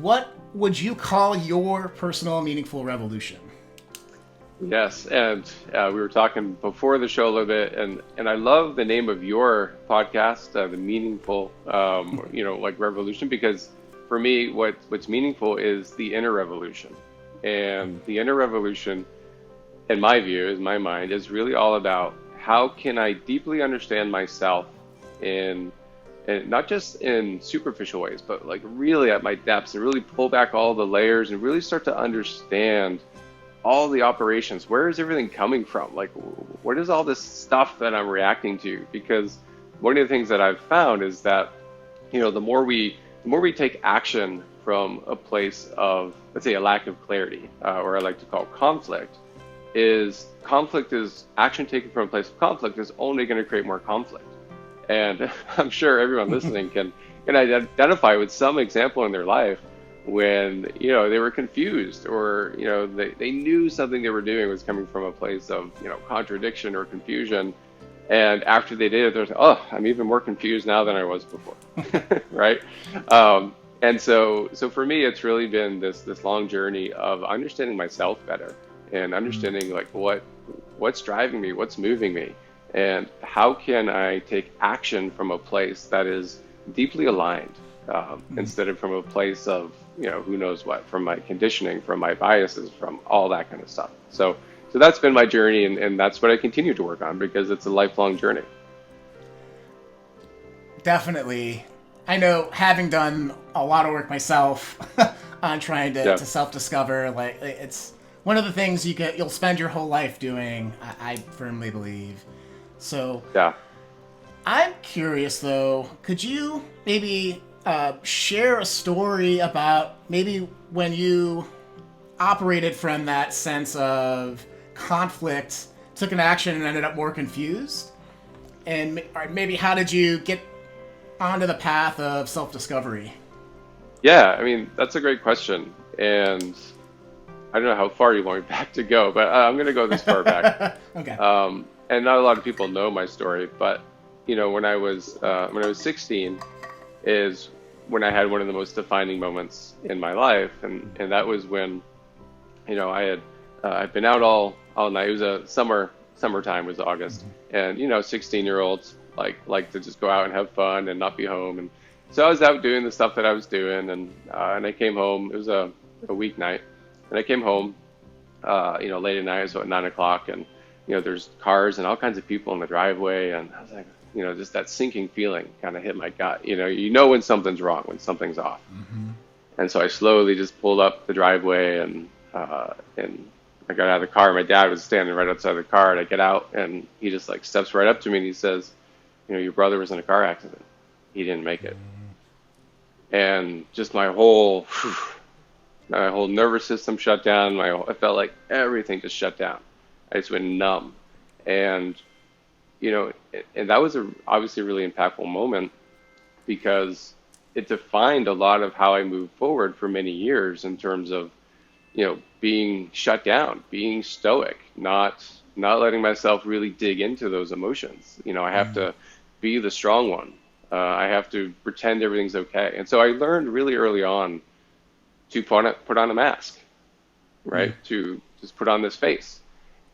what would you call your personal meaningful revolution? Yes, and we were talking before the show a little bit, and I love the name of your podcast, the Meaningful, like Revolution, because for me, what's meaningful is the inner revolution, and the inner revolution, in my view, in my mind, is really all about how can I deeply understand myself in, and not just in superficial ways, but like really at my depths, and really pull back all the layers and really start to understand all the operations. Where is everything coming from? Like, what is all this stuff that I'm reacting to? Because one of the things that I've found is that, the more we take action from a place of, let's say, a lack of clarity, or I like to call conflict is action taken from a place of conflict is only going to create more conflict. And I'm sure everyone listening can identify with some example in their life when they were confused, or they knew something they were doing was coming from a place of contradiction or confusion, and after they did it, they're like, oh, I'm even more confused now than I was before. Right? And so for me, it's really been this long journey of understanding myself better and understanding like what's driving me, what's moving me, and how can I take action from a place that is deeply aligned, instead of from a place of who knows what, from my conditioning, from my biases, from all that kind of stuff. So that's been my journey, and that's what I continue to work on, because it's a lifelong journey. Definitely. I know, having done a lot of work myself on trying to self-discover, like, it's one of the things you'll spend your whole life doing, I firmly believe. So yeah. I'm curious though, could you maybe share a story about maybe when you operated from that sense of conflict, took an action and ended up more confused? And or maybe how did you get onto the path of self-discovery? Yeah, I mean, that's a great question. And I don't know how far you want me back to go, but I'm going to go this far back. Okay. And not a lot of people know my story, but when I was 16 is when I had one of the most defining moments in my life, and that was when I'd been out all night. It was a summertime, was August, and 16-year-olds like to just go out and have fun and not be home. And so I was out doing the stuff that I was doing, and I came home. It was a weeknight, and I came home late at night, so at 9 o'clock, and there's cars and all kinds of people in the driveway, and I was like, just that sinking feeling kind of hit my gut. When something's wrong, when something's off. Mm-hmm. And so I slowly just pulled up the driveway, and I got out of the car. My dad was standing right outside the car, and I get out, and he just like steps right up to me, and he says, your brother was in a car accident. He didn't make it. Mm-hmm. And just my whole nervous system shut down. I felt like everything just shut down. I just went numb. And and that was obviously a really impactful moment, because it defined a lot of how I moved forward for many years in terms of, being shut down, being stoic, not letting myself really dig into those emotions. I have to be the strong one. I have to pretend everything's okay. And so I learned really early on to put on a mask, right? To just put on this face.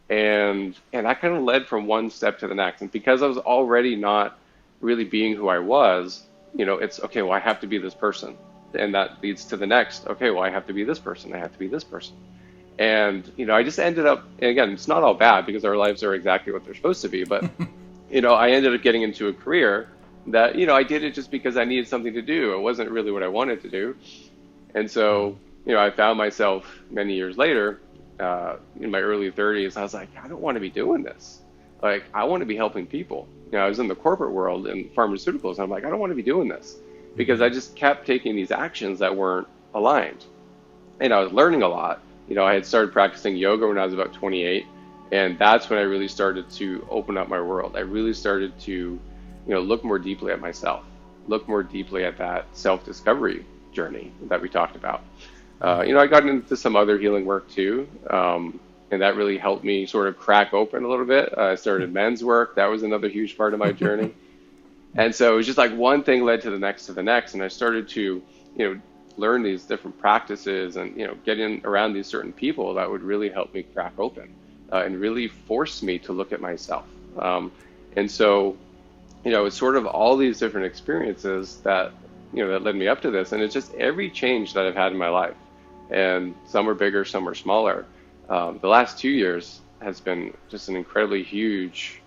And that kind of led from one step to the next. And because I was already not really being who I was, it's okay, well, I have to be this person. And that leads to the next, okay, well, I have to be this person. I have to be this person. And, I just ended up, and again, it's not all bad because our lives are exactly what they're supposed to be. But, I ended up getting into a career that, I did it just because I needed something to do. It wasn't really what I wanted to do. And so, I found myself many years later, in my early 30s, I was like, I don't want to be doing this. Like, I want to be helping people. I was in the corporate world in pharmaceuticals, and I'm like, I don't want to be doing this, because I just kept taking these actions that weren't aligned. And I was learning a lot. I had started practicing yoga when I was about 28, and that's when I really started to open up my world. I really started to, look more deeply at myself, look more deeply at that self-discovery journey that we talked about. I got into some other healing work too, and that really helped me sort of crack open a little bit. I started men's work. That was another huge part of my journey. And so it was just like one thing led to the next, and I started to, learn these different practices and, getting around these certain people that would really help me crack open and really force me to look at myself. And so, it's sort of all these different experiences that, that led me up to this. And it's just every change that I've had in my life. And some are bigger, some are smaller. The last 2 years has been just an incredibly huge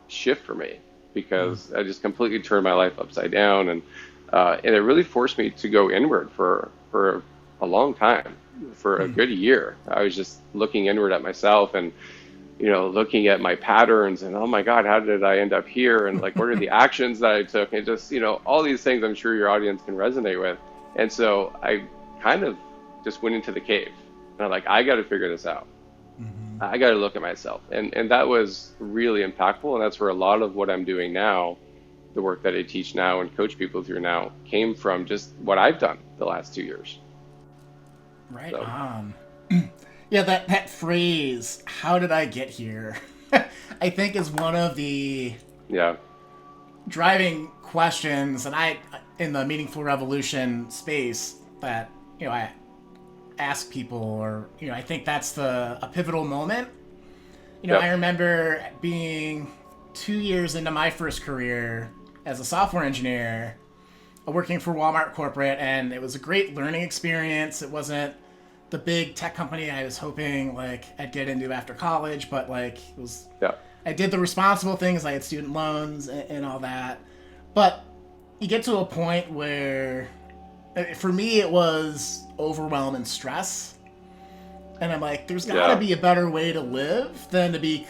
shift for me, because I just completely turned my life upside down, and it really forced me to go inward for a long time, for a good year. I was just looking inward at myself and looking at my patterns, and oh my God, how did I end up here? And like, what are the actions that I took? And just all these things I'm sure your audience can resonate with. And so I kind of just went into the cave, and I'm like, I got to figure this out. I got to look at myself. And that was really impactful. And that's where a lot of what I'm doing now, the work that I teach now and coach people through now, came from just what I've done the last 2 years. Right on. Yeah, that phrase, how did I get here? I think is one of the driving questions, and I, in the Meaningful Revolution space, that, I ask people, or I think that's a pivotal moment. I remember being 2 years into my first career as a software engineer, working for Walmart corporate, and it was a great learning experience. It wasn't the big tech company I was hoping like I'd get into after college, but like it was. I did the responsible things. I had student loans and all that, but you get to a point where, for me, it was overwhelm and stress. And I'm like, there's got to be a better way to live than to be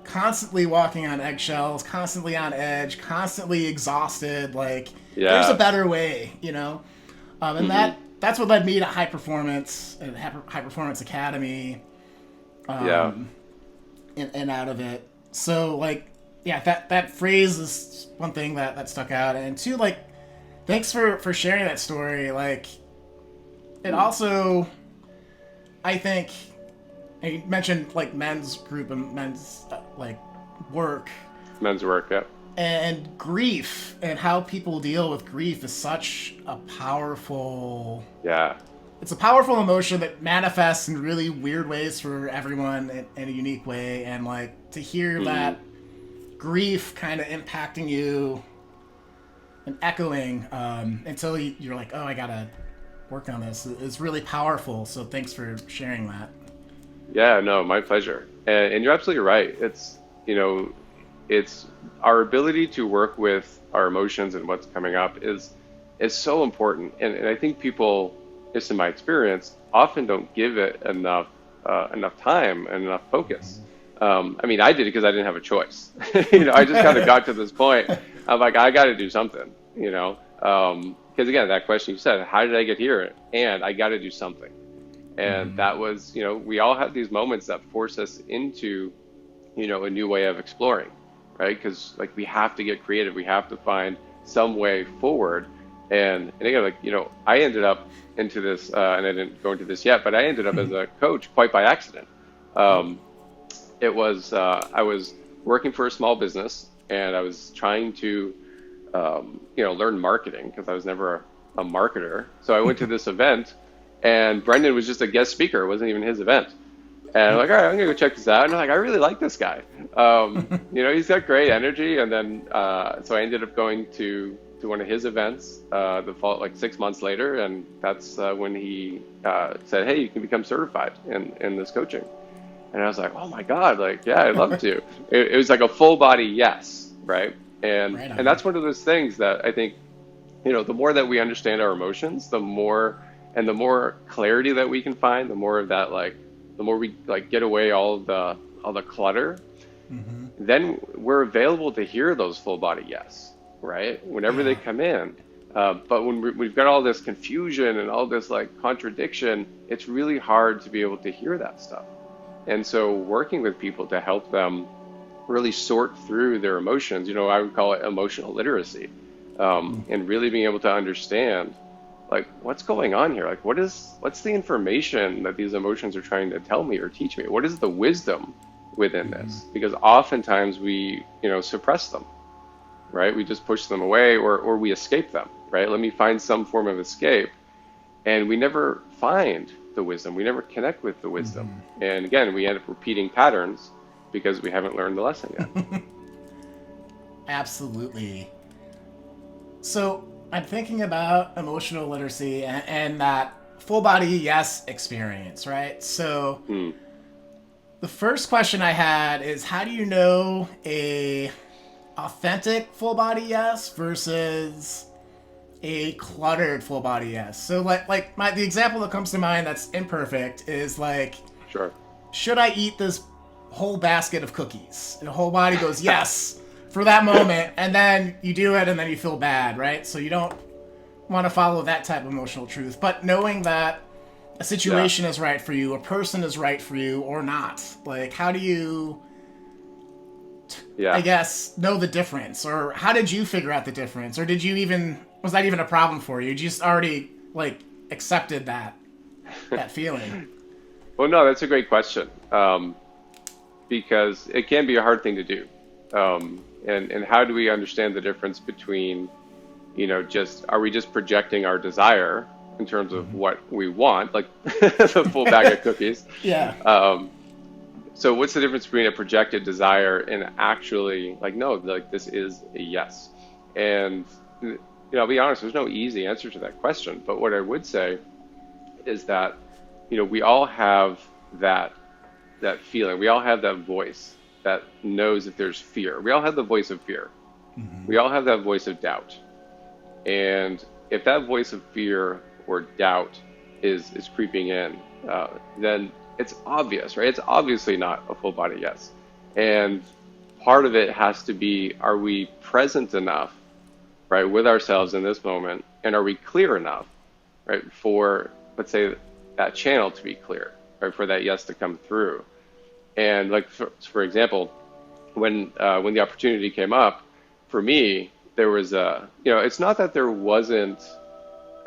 constantly walking on eggshells, constantly on edge, constantly exhausted. Like, there's a better way, And that's what led me to High Performance and High Performance Academy. And out of it. So, like, that phrase is one thing that stuck out. And two, like, thanks for sharing that story. Like, it also, I think, and you mentioned like men's group and men's like work. Men's work, yeah. And grief and how people deal with grief is such a powerful. It's a powerful emotion that manifests in really weird ways for everyone in a unique way. And like to hear that grief kind of impacting you and echoing until you're like, oh, I gotta work on this, is really powerful. So thanks for sharing that. Yeah, no, my pleasure. And you're absolutely right. It's, it's our ability to work with our emotions and what's coming up is so important. And I think people, just in my experience, often don't give it enough time and enough focus. I mean, I did it because I didn't have a choice. I just kind of got to this point. I'm like, I got to do something, because again, that question you said, how did I get here? And I got to do something. And that was, we all have these moments that force us into, a new way of exploring, right? Because like we have to get creative. We have to find some way forward. And again, like, I ended up into this, and I didn't go into this yet, but I ended up as a coach quite by accident. It was, I was working for a small business, and I was trying to, learn marketing because I was never a marketer. So I went to this event, and Brendan was just a guest speaker. It wasn't even his event. And I'm like, all right, I'm going to go check this out. And I'm like, I really like this guy. He's got great energy. And then, so I ended up going to one of his events the fall, like 6 months later. And that's when he said, hey, you can become certified in this coaching. And I was like, oh my God, like, yeah, I'd love to. It was like a full body yes, right? And that's one of those things that I think, the more that we understand our emotions, the more clarity that we can find, the more of that, like, the more we like get away all the clutter, then we're available to hear those full body yes, right? Whenever they come in. But when we've got all this confusion and all this like contradiction, it's really hard to be able to hear that stuff. And so working with people to help them really sort through their emotions, I would call it emotional literacy, and really being able to understand like what's going on here, like what's the information that these emotions are trying to tell me or teach me? What is the wisdom within this? Because oftentimes we suppress them, right? We just push them away, or we escape them, right? Let me find some form of escape. and we never find the wisdom. We never connect with the wisdom. And again, we end up repeating patterns because we haven't learned the lesson yet. Absolutely. So I'm thinking about emotional literacy and that full body yes experience, right? So the first question I had is, how do you know a authentic full body yes versus a cluttered full body yes? So the example that comes to mind that's imperfect is like, Sure. should I eat this whole basket of cookies? And the whole body goes yes for that moment, and then you do it and then you feel bad, right? So you don't want to follow that type of emotional truth. But knowing that a situation is right for you, a person is right for you or not, like, how do you I guess know the difference? Or how did you figure out the difference? Or was that even a problem for you? You just already like accepted that feeling? Well, no, that's a great question, because it can be a hard thing to do. And how do we understand the difference between, are we just projecting our desire in terms of what we want, like the full bag of cookies? Yeah. So what's the difference between a projected desire and actually like, no, like this is a yes? And, I'll be honest, there's no easy answer to that question. But what I would say is that, we all have that feeling. We all have that voice that knows if there's fear. We all have the voice of fear. We all have that voice of doubt. And if that voice of fear or doubt is creeping in, then it's obvious, right? It's obviously not a full body yes. And part of it has to be, are we present enough, right, with ourselves in this moment? And are we clear enough, right, for, let's say, that channel to be clear, right, for that yes to come through? And like, for example, when the opportunity came up, for me, there was it's not that there wasn't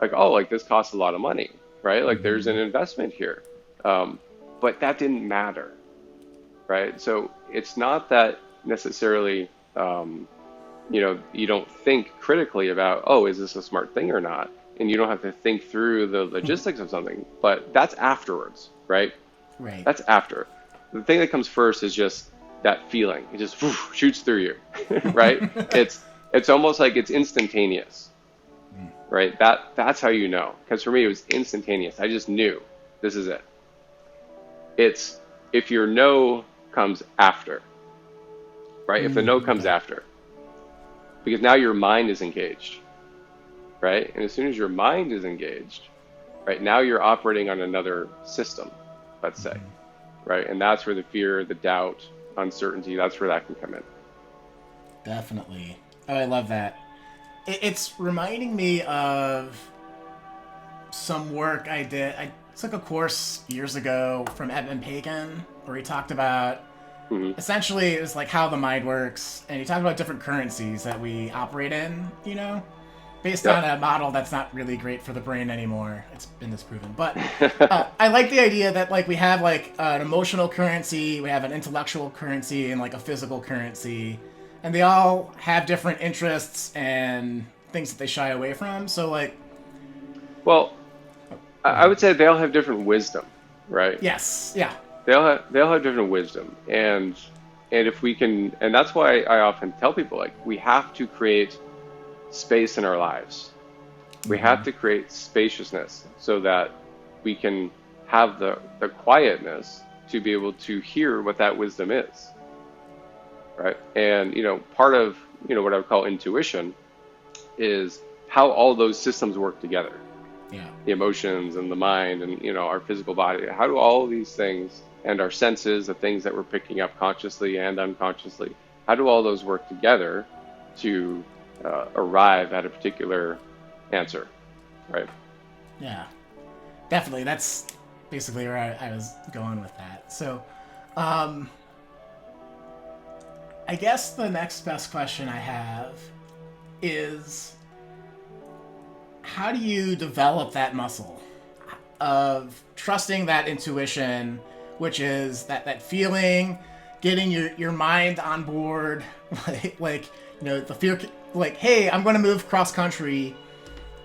like, oh, like this costs a lot of money, right? Like there's an investment here. But that didn't matter, right? So it's not that necessarily, you don't think critically about, oh, is this a smart thing or not? And you don't have to think through the logistics of something, but that's afterwards, right? Right. That's after. The thing that comes first is just that feeling. It just shoots through you, right? It's almost like it's instantaneous, right? That's how you know. Because for me, it was instantaneous. I just knew this is it. It's if your no comes after, right? If the no comes after, because now your mind is engaged, right? And as soon as your mind is engaged, right, now you're operating on another system, let's say, right? And that's where the fear, the doubt, uncertainty, that's where that can come in. Definitely. Oh, I love that. It's reminding me of some work I did. I took a course years ago from Edmund Pagan where he talked about essentially it was like how the mind works, and he talked about different currencies that we operate in, based on a model that's not really great for the brain anymore. It's been disproven. But I like the idea that like we have like an emotional currency, we have an intellectual currency, and like a physical currency, and they all have different interests and things that they shy away from. So like, well, I would say they all have different wisdom, right? Yes. Yeah. They all have different wisdom, and if we can, and that's why I often tell people, like, we have to create space in our lives. We have to create spaciousness so that we can have the quietness to be able to hear what that wisdom is, right? And part of what I would call intuition is how all those systems work together. Yeah. The emotions and the mind and our physical body. How do all of these things and our senses, the things that we're picking up consciously and unconsciously, how do all those work together to arrive at a particular answer, right? Yeah, definitely. That's basically where I was going with that. So, I guess the next best question I have is, how do you develop that muscle of trusting that intuition, which is that feeling, getting your mind on board, like the fear, like, hey, I'm going to move cross country,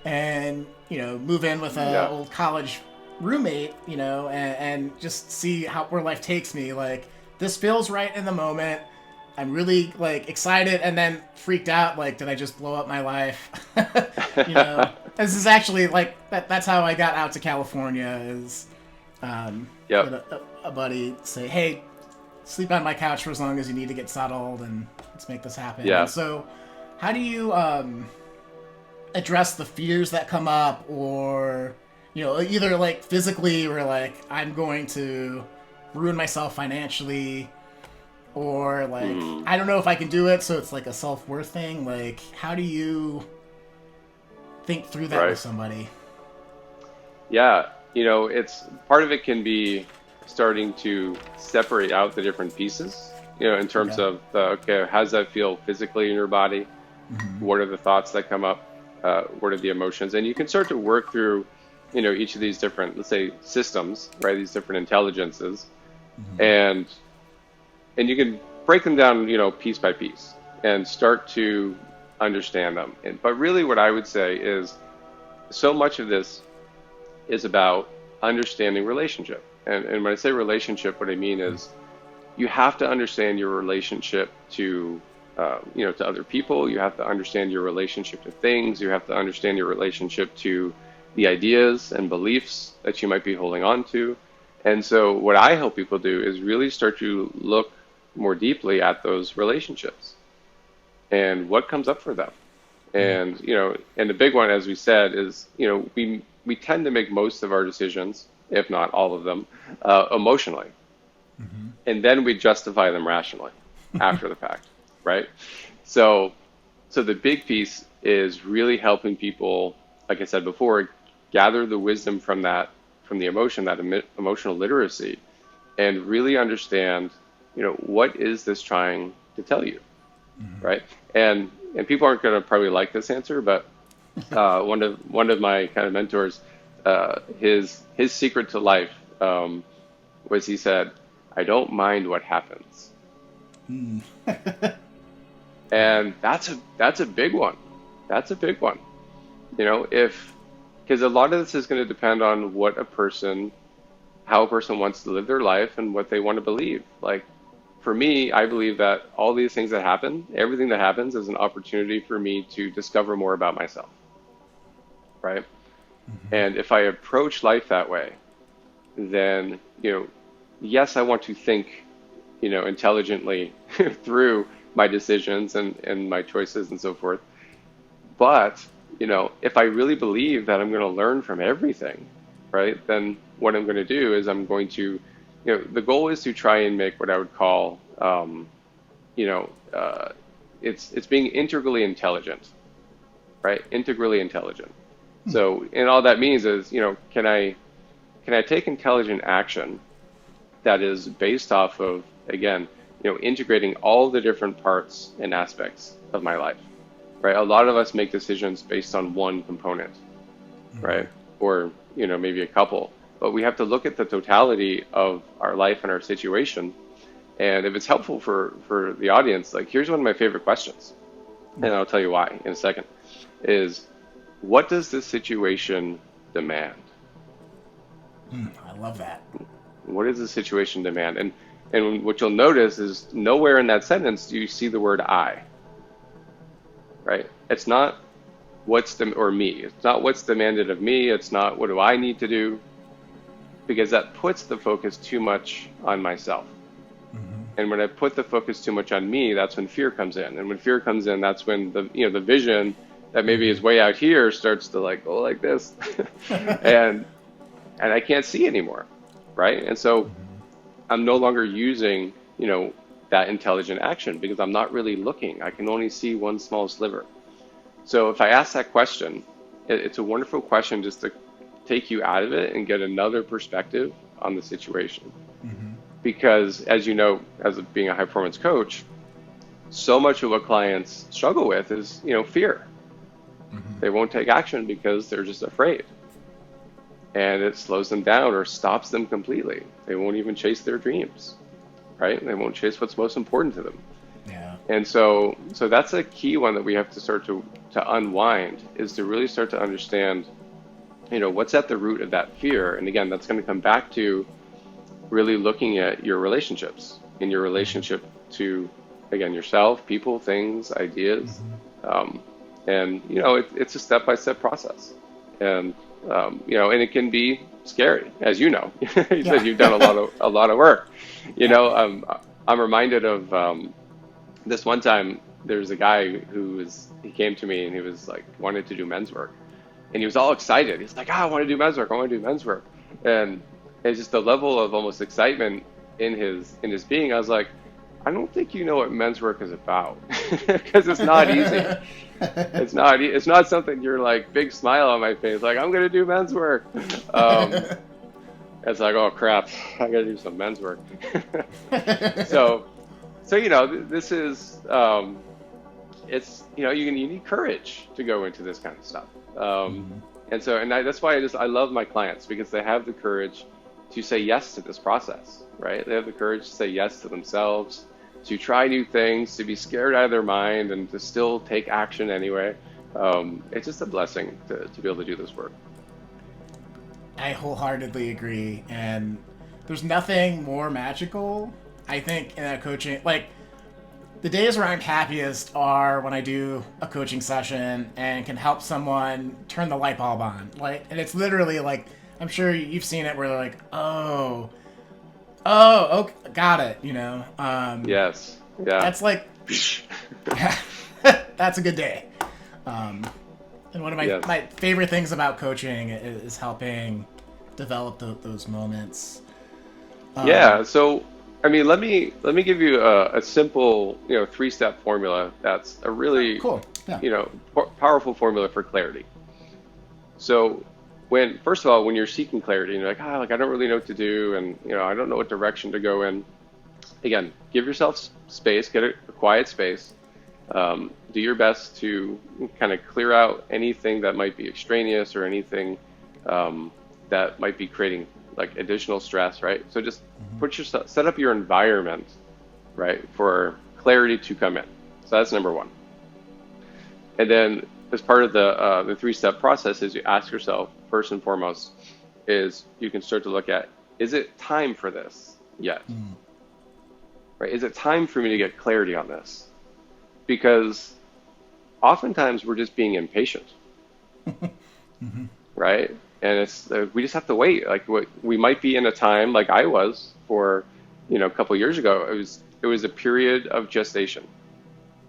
and move in with a Yeah. old college roommate, and just see where life takes me. Like, this feels right in the moment. I'm really like excited and then freaked out. Like, did I just blow up my life? This is actually like that's how I got out to California. Is Yep. had a buddy say, "Hey, sleep on my couch for as long as you need to get settled, and let's make this happen." Yeah. And so, how do you address the fears that come up, or either like physically, or like I'm going to ruin myself financially, or like I don't know if I can do it, so it's like a self-worth thing. Like, how do you think through that with somebody? Yeah. It's part of it can be starting to separate out the different pieces, in terms of okay, how does that feel physically in your body? What are the thoughts that come up? What are the emotions? And you can start to work through, each of these different, let's say, systems, right? These different intelligences, and you can break them down, piece by piece, and start to understand them. But really, what I would say is, so much of this is about understanding relationship. And when I say relationship, what I mean is you have to understand your relationship to to other people. You have to understand your relationship to things. You have to understand your relationship to the ideas and beliefs that you might be holding on to. And so what I help people do is really start to look more deeply at those relationships and what comes up for them. And, and the big one, as we said, is, we tend to make most of our decisions, if not all of them, emotionally. And then we justify them rationally after the fact, right? So the big piece is really helping people, like I said before, gather the wisdom from the emotion, that emotional literacy, and really understand, what is this trying to tell you, right? And people aren't going to probably like this answer, but one of my kind of mentors, his secret to life was, he said, "I don't mind what happens." And that's a big one. That's a big one. Because a lot of this is going to depend on how a person wants to live their life and what they want to believe. Like, for me, I believe that all these things that happen, everything that happens, is an opportunity for me to discover more about myself, right? And if I approach life that way, then, yes, I want to think, intelligently through my decisions and my choices and so forth. But, if I really believe that I'm going to learn from everything, right, then what I'm going to do is I'm going to, the goal is to try and make what I would call, it's being integrally intelligent, right? Integrally intelligent. So, and all that means is, can I take intelligent action that is based off of, again, integrating all the different parts and aspects of my life, right? A lot of us make decisions based on one component, right? Or, maybe a couple, but we have to look at the totality of our life and our situation. And if it's helpful for the audience, like, here's one of my favorite questions, and I'll tell you why in a second, is, what does this situation demand? I love that. What does the situation demand? And what you'll notice is nowhere in that sentence do you see the word I, right? It's not or me. It's not what's demanded of me. It's not what do I need to do, because that puts the focus too much on myself. And when I put the focus too much on me, that's when fear comes in. And when fear comes in, that's when the vision that maybe is way out here starts to go like this, and I can't see anymore, right? And so I'm no longer using, that intelligent action, because I'm not really looking. I can only see one small sliver. So if I ask that question, it's a wonderful question just to take you out of it and get another perspective on the situation. Because, as you know, as being a high performance coach, so much of what clients struggle with is, fear. They won't take action because they're just afraid. And it slows them down or stops them completely. They won't even chase their dreams, right? They won't chase what's most important to them. Yeah. And so that's a key one that we have to start to unwind, is to really start to understand what's at the root of that fear? And again, that's going to come back to really looking at your relationships, in your relationship to, again, yourself, people, things, ideas. Um, and, it's a step-by-step process. And, and it can be scary, as you know. You Yeah. said you've done a lot of work. I'm reminded of this one time. There's a guy he came to me and he was like wanted to do men's work, and he was all excited. He's like, I want to do men's work. I want to do men's work, and it's just the level of almost excitement in his being. I was like, I don't think you know what men's work is about, because it's not easy. It's not something you're like big smile on my face like I'm gonna do men's work. It's like, oh crap, I gotta do some men's work. so this is it's you need courage to go into this kind of stuff. That's why I love my clients, because they have the courage to say yes to this process, right? They have the courage to say yes to themselves, to try new things, to be scared out of their mind, and to still take action anyway. It's just a blessing to be able to do this work. I wholeheartedly agree, and there's nothing more magical, I think, in that coaching. Like, the days where I'm happiest are when I do a coaching session and can help someone turn the light bulb on. Like, and it's literally like, I'm sure you've seen it where they're like, oh, okay, got it, Yes. Yeah. That's like, that's a good day. And one of my favorite things about coaching is helping develop those moments. Yeah. So, I mean, let me give you a simple, 3-step formula that's a really, cool. Yeah. Powerful formula for clarity. So, first of all, when you're seeking clarity, and you're like, I don't really know what to do, and I don't know what direction to go in. Again, give yourself space, get a quiet space. Do your best to kind of clear out anything that might be extraneous or anything that might be creating like additional stress, right? So just set up your environment, right, for clarity to come in. So that's number one. And then as part of the 3-step process is you ask yourself, first and foremost, is you can start to look at, is it time for this yet? Right? Is it time for me to get clarity on this? Because oftentimes we're just being impatient, right? And it's we just have to wait. Like we might be in a time like I was for, a couple of years ago. It was a period of gestation,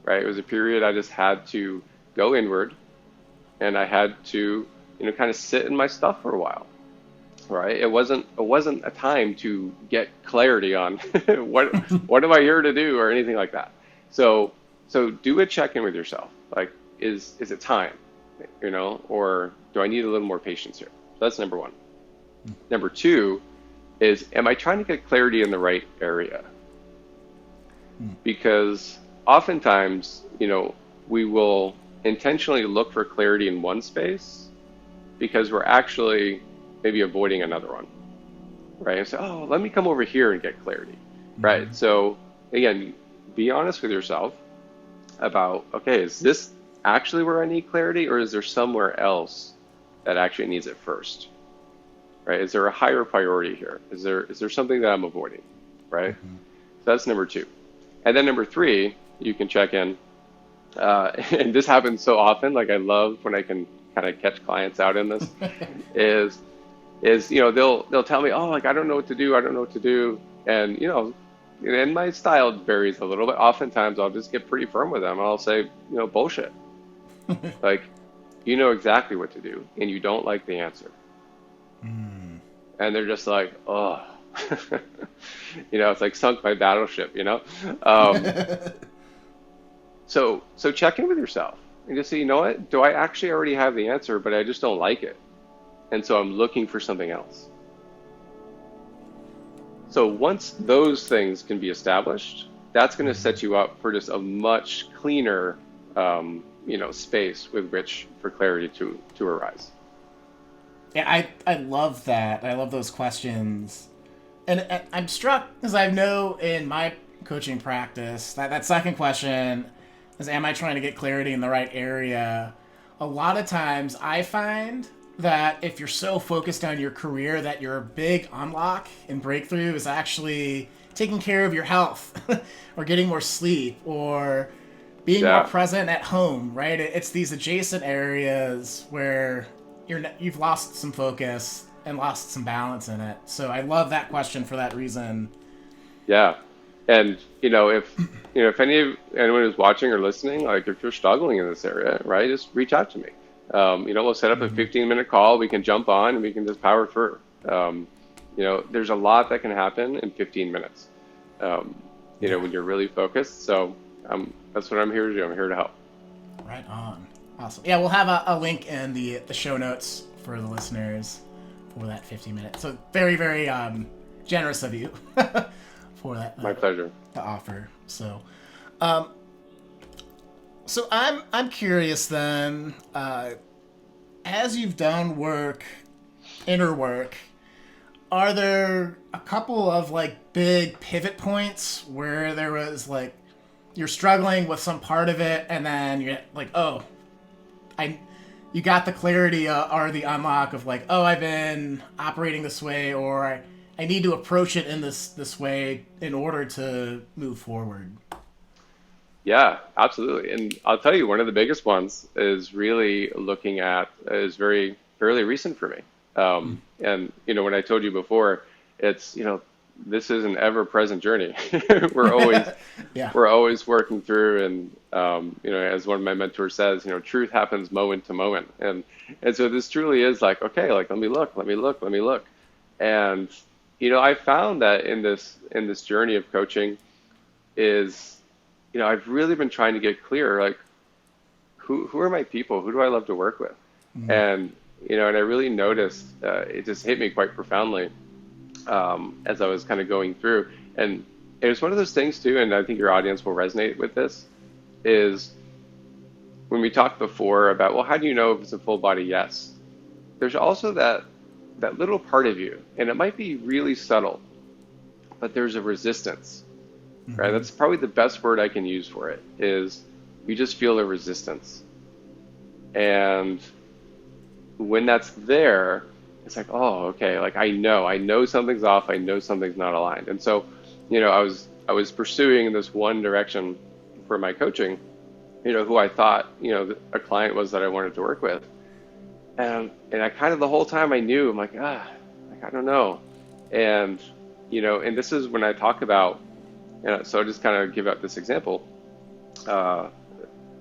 right? It was a period I just had to go inward, and I had to, kind of sit in my stuff for a while, right? It wasn't a time to get clarity on what am I here to do or anything like that. So do a check-in with yourself. Like, is it time, or do I need a little more patience here? So that's number one. Number two is, am I trying to get clarity in the right area? Because oftentimes, we will intentionally look for clarity in one space because we're actually maybe avoiding another one, right? And so, let me come over here and get clarity, right? So again, be honest with yourself about, okay, is this actually where I need clarity, or is there somewhere else that actually needs it first, right? Is there a higher priority here? Is there something that I'm avoiding, right? So that's number two. And then number three, you can check in, and this happens so often, like I love when I can kind of catch clients out in this, is they'll tell me, like I don't know what to do, and and my style varies a little bit. Oftentimes I'll just get pretty firm with them. I'll say, bullshit. Like, you know exactly what to do, and you don't like the answer. And they're just like, oh, it's like sunk my battleship, So check in with yourself and just say, you know what? Do I actually already have the answer, but I just don't like it? And so I'm looking for something else. So once those things can be established, that's going to set you up for just a much cleaner, space with which for clarity to arise. Yeah, I love that. I love those questions. And I'm struck because I know in my coaching practice that second question is, am I trying to get clarity in the right area? A lot of times I find that if you're so focused on your career that your big unlock and breakthrough is actually taking care of your health or getting more sleep or being more Yeah. present at home, right? It's these adjacent areas where you've lost some focus and lost some balance in it. So I love that question for that reason. Yeah. And if anyone who's watching or listening, like if you're struggling in this area, right, just reach out to me. We'll set up a 15-minute call. We can jump on and we can just power through. There's a lot that can happen in 15 minutes. When you're really focused. So that's what I'm here to do. I'm here to help. Right on. Awesome. Yeah, we'll have a link in the show notes for the listeners for that 15 minutes. So very, very generous of you for that. My pleasure. The offer. So, I'm curious then, as you've done inner work, are there a couple of like big pivot points where there was like you're struggling with some part of it and then you're like, you got the clarity or the unlock of like, I've been operating this way, or I need to approach it in this way in order to move forward? Yeah, absolutely. And I'll tell you, one of the biggest ones is really is very fairly recent for me. And when I told you before, it's this is an ever-present journey. we're always Yeah. we're always working through, and as one of my mentors says, truth happens moment to moment, and so this truly is like, okay, like let me look, and I found that in this journey of coaching is I've really been trying to get clear, like who are my people, who do I love to work with, and and I really noticed it just hit me quite profoundly as I was kind of going through. And it was one of those things too, and I think your audience will resonate with this, is when we talked before about, well, how do you know if it's a full body yes? There's also that little part of you, and it might be really subtle, but there's a resistance, right? That's probably the best word I can use for it, is you just feel a resistance. And when that's there, it's like, oh, okay, like I know something's off, I know something's not aligned. And so, I was pursuing this one direction for my coaching, who I thought, a client was that I wanted to work with. And I kind of the whole time I knew, I'm like, I don't know. And, and this is when I talk about, so I'll just kind of give out this example,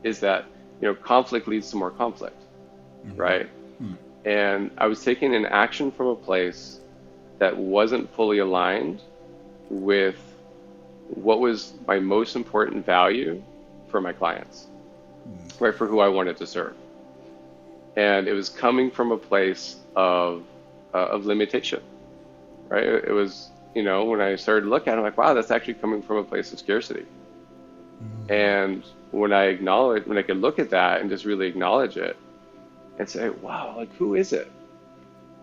is that, conflict leads to more conflict, right? And I was taking an action from a place that wasn't fully aligned with what was my most important value for my clients, right, for who I wanted to serve. And it was coming from a place of limitation, right? It was, when I started looking at it, I'm like, wow, that's actually coming from a place of scarcity. And when I could look at that and just really acknowledge it and say, wow, like who is it?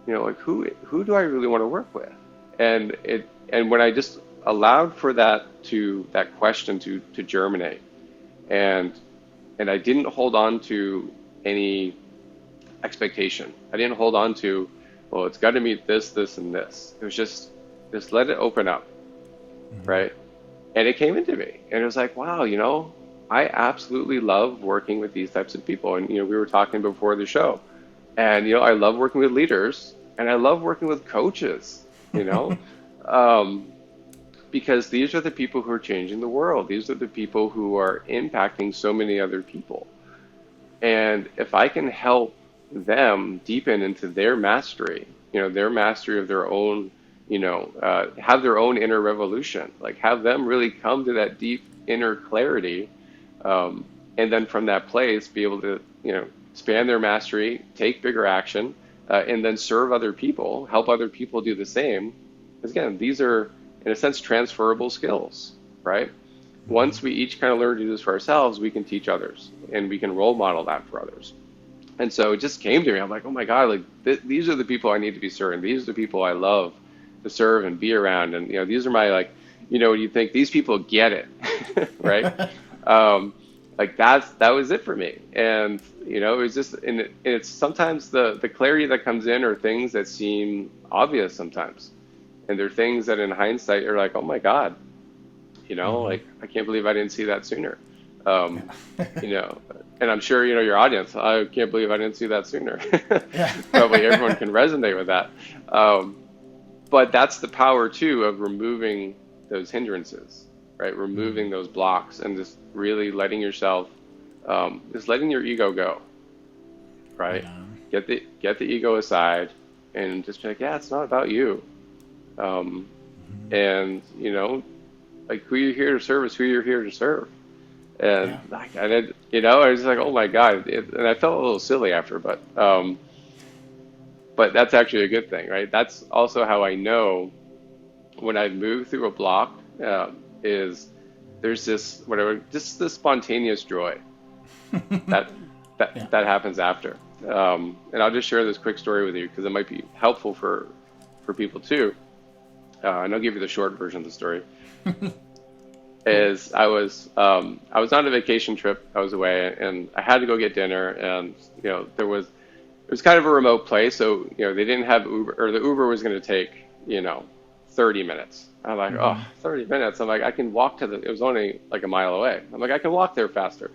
Like who do I really want to work with? And when I just allowed for that question to germinate, and I didn't hold on to any expectation. I didn't hold on to, well, it's got to meet this, this, and this. It was just let it open up, right? And it came into me, and it was like, wow, I absolutely love working with these types of people. And we were talking before the show, and I love working with leaders, and I love working with coaches, because these are the people who are changing the world. These are the people who are impacting so many other people. And if I can help them deepen into their mastery, their mastery of their own, have their own inner revolution, like have them really come to that deep inner clarity, and then from that place be able to, expand their mastery, take bigger action, and then serve other people, help other people do the same. Because again, these are, in a sense, transferable skills, right? Once we each kind of learn to do this for ourselves, we can teach others, and we can role model that for others. And so it just came to me. I'm like, oh my God, like these are the people I need to be serving. These are the people I love to serve and be around. And, these are my, like, you think these people get it, right? like that was it for me. And it was just, and it's sometimes the clarity that comes in are things that seem obvious sometimes, and they're things that in hindsight are like, oh my God, like I can't believe I didn't see that sooner. Um, and I'm sure your audience, I can't believe I didn't see that sooner. Yeah. Probably everyone can resonate with that. But that's the power too of removing those hindrances, right? Removing those blocks and just really letting yourself, just letting your ego go, right? Yeah. Get the ego aside and just be like, yeah, it's not about you. And like who you're here to serve is who you're here to serve. And Yeah. like I did, I was just like, oh my God, and I felt a little silly after, but that's actually a good thing, right? That's also how I know when I move through a block, is there's this whatever, just this spontaneous joy that Yeah. that happens after. And I'll just share this quick story with you because it might be helpful for people too. And I'll give you the short version of the story. Is I was on a vacation trip. I was away, and I had to go get dinner, and it was kind of a remote place, so they didn't have Uber, or the Uber was going to take 30 minutes. I'm like, oh, 30 minutes. I'm like, I can walk to it was only like a mile away. I'm like, I can walk there faster.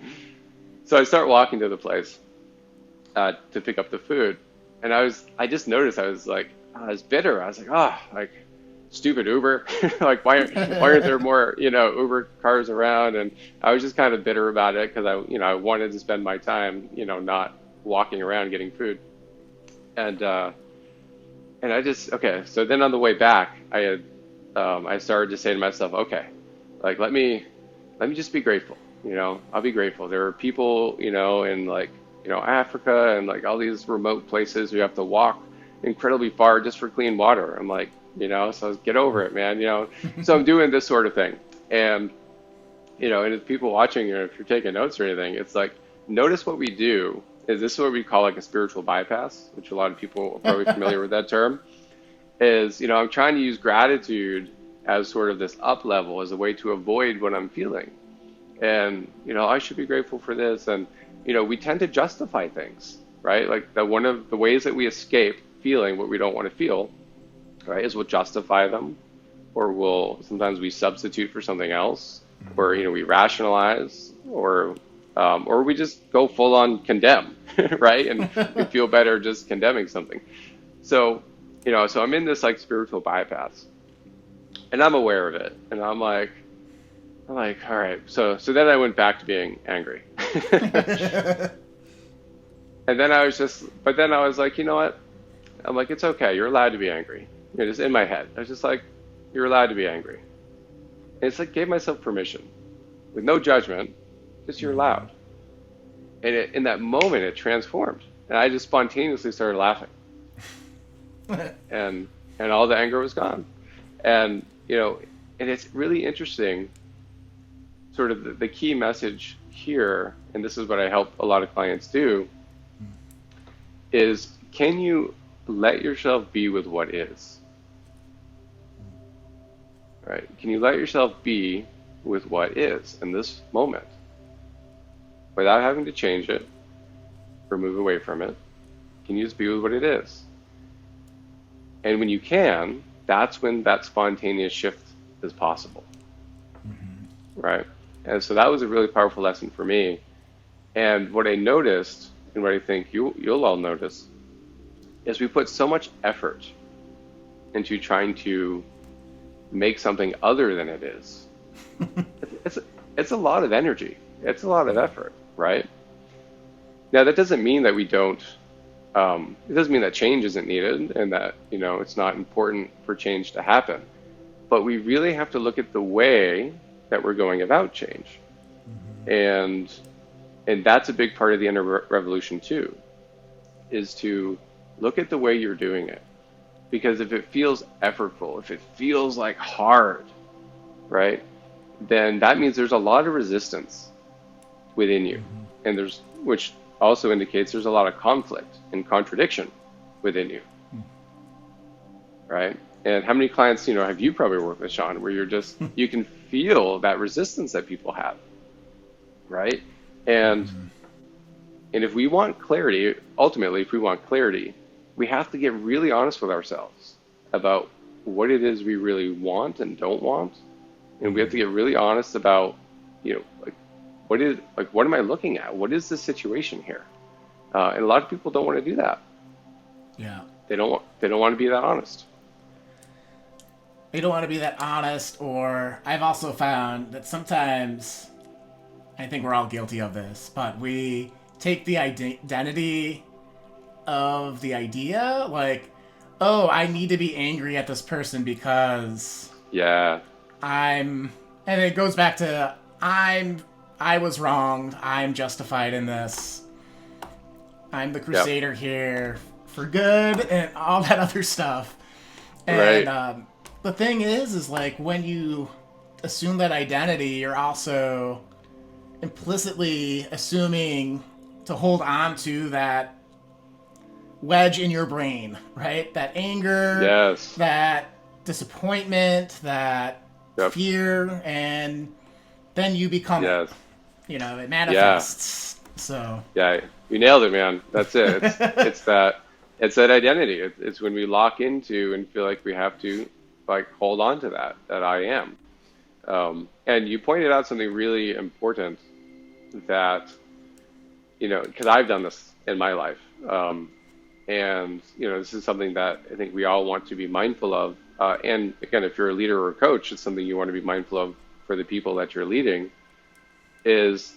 So I start walking to the place to pick up the food, and I just noticed I was bitter. I was like, oh, like stupid Uber. Like why aren't there more Uber cars around? And I was just kind of bitter about it because I wanted to spend my time not walking around getting food. And I just, okay, so then on the way back I started to say to myself, okay, like let me just be grateful. I'll be grateful. There are people in like Africa and like all these remote places who have to walk incredibly far just for clean water. I'm like, so get over it, man. So I'm doing this sort of thing. And and if people watching, if you're taking notes or anything, it's like, notice what we do. Is this what we call like a spiritual bypass, which a lot of people are probably familiar with that term. Is I'm trying to use gratitude as sort of this up level as a way to avoid what I'm feeling. And I should be grateful for this. And we tend to justify things, right? Like that one of the ways that we escape feeling what we don't want to feel, right, is we'll justify them, or sometimes we substitute for something else, or we rationalize, or we just go full on condemn, right? And we feel better just condemning something. So so I'm in this like spiritual bypass, and I'm aware of it, and I'm like, all right. So then I went back to being angry. And then I was like, you know what? I'm like, it's okay. You're allowed to be angry. Just in my head. I was just like, you're allowed to be angry. And it's like, gave myself permission with no judgment, just you're allowed. And in that moment, it transformed. And I just spontaneously started laughing. And all the anger was gone. And, and it's really interesting, sort of the key message here, and this is what I help a lot of clients do, is can you let yourself be with what is? Right? Can you let yourself be with what is in this moment without having to change it or move away from it? Can you just be with what it is? And when you can, that's when that spontaneous shift is possible. Right? And so that was a really powerful lesson for me. And what I noticed, and what I think you'll all notice, is we put so much effort into trying to make something other than it is. It's a lot of energy. It's a lot of effort, right? Now that doesn't mean that we don't. It doesn't mean that change isn't needed and that it's not important for change to happen. But we really have to look at the way that we're going about change, and that's a big part of the inner revolution too. Is to look at the way you're doing it. Because if it feels effortful, if it feels like hard, right, then that means there's a lot of resistance within you. And which also indicates there's a lot of conflict and contradiction within you, right? And how many clients, have you probably worked with, Shawn, where you can feel that resistance that people have, right? And if we want clarity, ultimately, if we want clarity, we have to get really honest with ourselves about what it is we really want and don't want. And we have to get really honest about, like, what am I looking at? What is the situation here? And a lot of people don't want to do that. Yeah. They don't want to be that honest. They don't want to be that honest, or I've also found that sometimes, I think we're all guilty of this, but we take the identity of the idea, like, oh, I need to be angry at this person because and it goes back to I was wronged, I'm justified in this, I'm the crusader here for good, and all that other stuff. And the thing is like, when you assume that identity, you're also implicitly assuming to hold on to that wedge in your brain, right? That anger, that disappointment, that fear, and then you become it. It manifests. So you nailed it, man. That's it. It's that identity. It's when we lock into and feel like we have to hold on to that I am. And you pointed out something really important that, because I've done this in my life. And, this is something that I think we all want to be mindful of. And again, if you're a leader or a coach, it's something you want to be mindful of for the people that you're leading. Is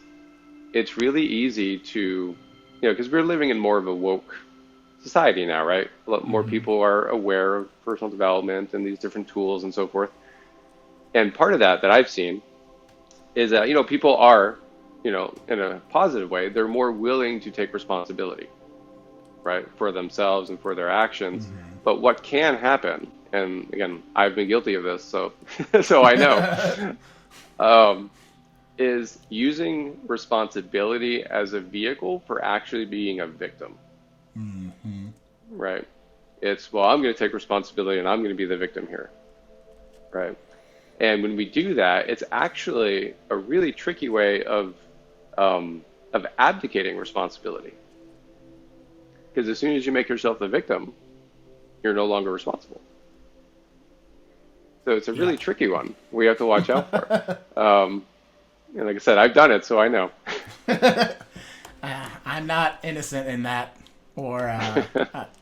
it's really easy to, because we're living in more of a woke society now, right? A lot more people are aware of personal development and these different tools and so forth. And part of that I've seen is that, people are, in a positive way, they're more willing to take responsibility, right, for themselves and for their actions. But what can happen, and again, I've been guilty of this, so so I know, is using responsibility as a vehicle for actually being a victim. Right? It's, well, I'm going to take responsibility and I'm going to be the victim here. Right? And when we do that, it's actually a really tricky way of abdicating responsibility. Because as soon as you make yourself the victim, you're no longer responsible. So it's a really tricky one we have to watch out for. And like I said, I've done it, so I know. I'm not innocent in that, or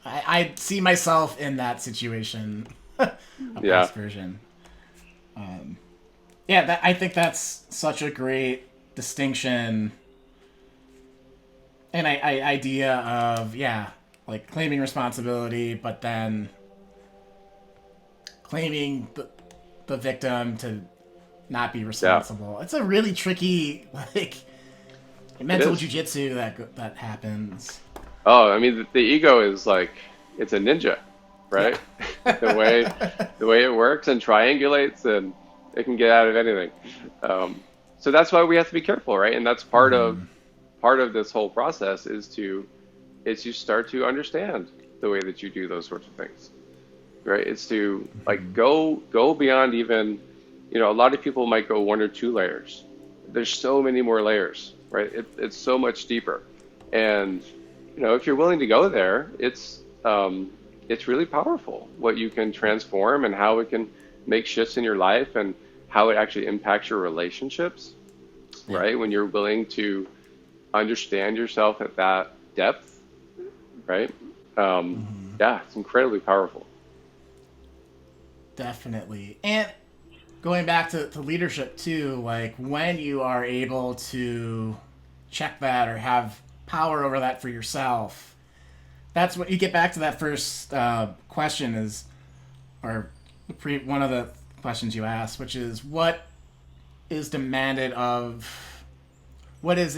I see myself in that situation. Past version. I think that's such a great distinction and idea of claiming responsibility, but then claiming the victim to not be responsible. It's a really tricky mental jujitsu that happens. Oh, I mean, the ego is it's a ninja, right? the way it works and triangulates, and it can get out of anything. So that's why we have to be careful, right? And that's part of this whole process is to start to understand the way that you do those sorts of things, right? It's to go beyond even, a lot of people might go 1 or 2 layers. There's so many more layers, right? It's so much deeper. And, if you're willing to go there, it's really powerful what you can transform and how it can make shifts in your life and how it actually impacts your relationships, right? When you're willing to understand yourself at that depth, right? It's incredibly powerful. Definitely. And going back to leadership too, when you are able to check that or have power over that for yourself, that's what you get back to that first question one of the questions you asked, which is what is in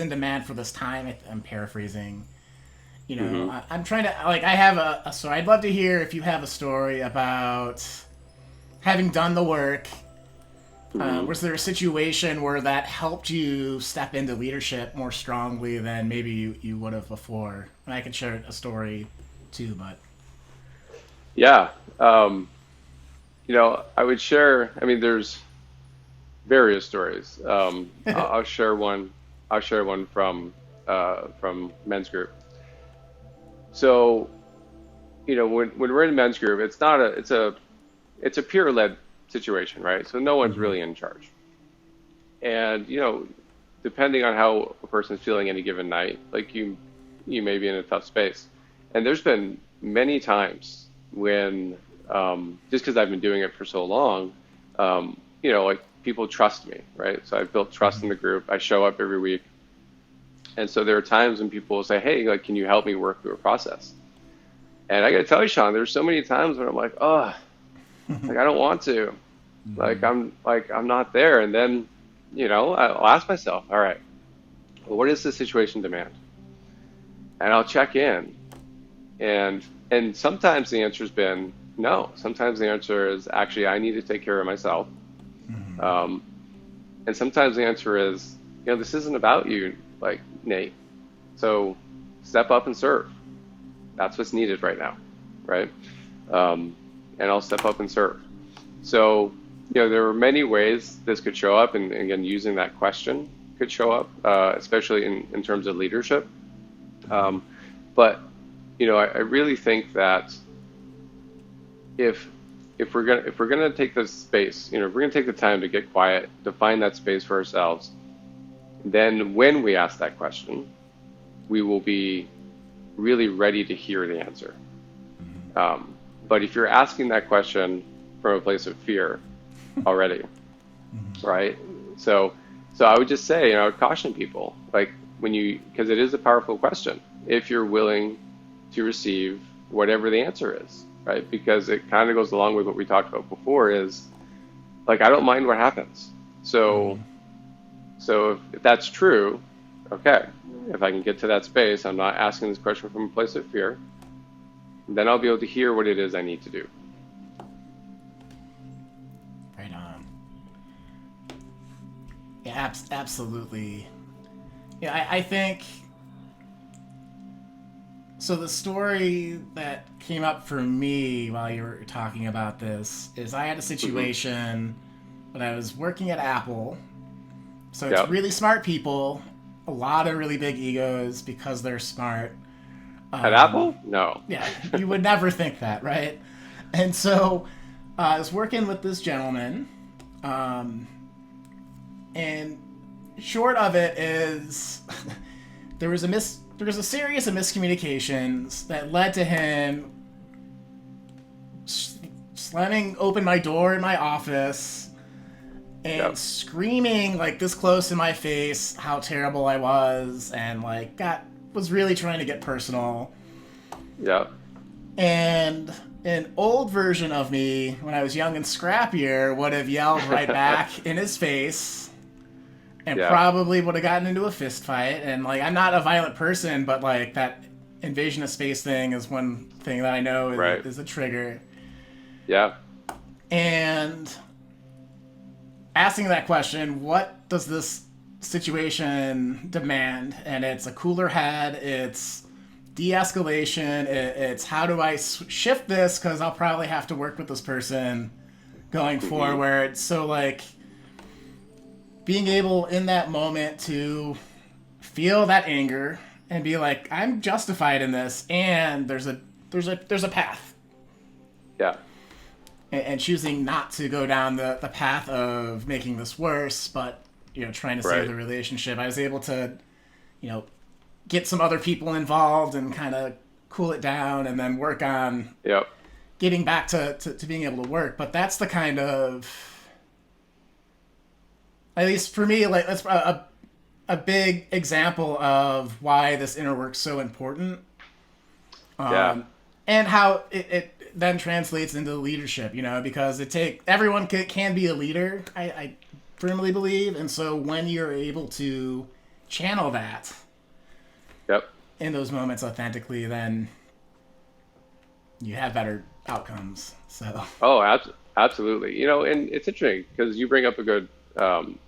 demand for this time. I'm paraphrasing. I'm trying to I have a story. I'd love to hear if you have a story about having done the work. Was there a situation where that helped you step into leadership more strongly than maybe you would have before? And I can share a story too, but I would share. I mean, there's various stories. I'll share one I'll share one from men's group. So, when we're in men's group, it's a peer-led situation, right? So no one's really in charge. And, depending on how a person's feeling any given night, like you may be in a tough space. And there's been many times when, just because I've been doing it for so long, like people trust me, right? So I've built trust in the group. I show up every week. And so there are times when people will say, hey, like, can you help me work through a process? And I got to tell you, Shawn, there's so many times when I'm like, oh, like, I don't want to. Like, I'm not there. And then, I'll ask myself, all right, well, what does the situation demand? And I'll check in. And sometimes the answer's been no. Sometimes the answer is actually I need to take care of myself. And sometimes the answer is, this isn't about you, like, Nate. So step up and serve. That's what's needed right now, right? And I'll step up and serve. So, there are many ways this could show up, and again, using that question could show up, especially in terms of leadership. But, I really think that if we're gonna take this space, if we're gonna take the time to get quiet, to find that space for ourselves, then when we ask that question, we will be really ready to hear the answer. But if you're asking that question from a place of fear already, right? So I would just say, I would caution people, like, because it is a powerful question, if you're willing to receive whatever the answer is, right? Because it kind of goes along with what we talked about before is, like, I don't mind what happens. So if that's true, okay, if I can get to that space, I'm not asking this question from a place of fear, then I'll be able to hear what it is I need to do. Right on. Yeah, absolutely. Yeah, I think, so the story that came up for me while you were talking about this is I had a situation when I was working at Apple. So it's really smart people, a lot of really big egos because they're smart. At Apple? No. Yeah, you would never think that, right? And so I was working with this gentleman, and short of it is there was a series of miscommunications that led to him slamming open my door in my office and screaming, like, this close in my face how terrible I was, and like was really trying to get personal. Yeah. And an old version of me, when I was young and scrappier, would have yelled right back in his face and probably would have gotten into a fist fight. And, like, I'm not a violent person, but, like, that invasion of space thing is one thing that I know is a trigger. Yeah. And asking that question, what does this situation demand? And it's a cooler head, it's de-escalation, it's how do I shift this, because I'll probably have to work with this person going forward. So, like, being able in that moment to feel that anger and be like, I'm justified in this, and there's a path. Yeah. And choosing not to go down the path of making this worse, but trying to save the relationship. I was able to, get some other people involved and kind of cool it down, and then work on getting back to being able to work. But that's the kind of, at least for me, like, that's a big example of why this inner work's so important. And how it then translates into leadership, because everyone can be a leader, I firmly believe. And so when you're able to channel that in those moments authentically, then you have better outcomes. So. Oh, absolutely. And it's interesting because you bring up a good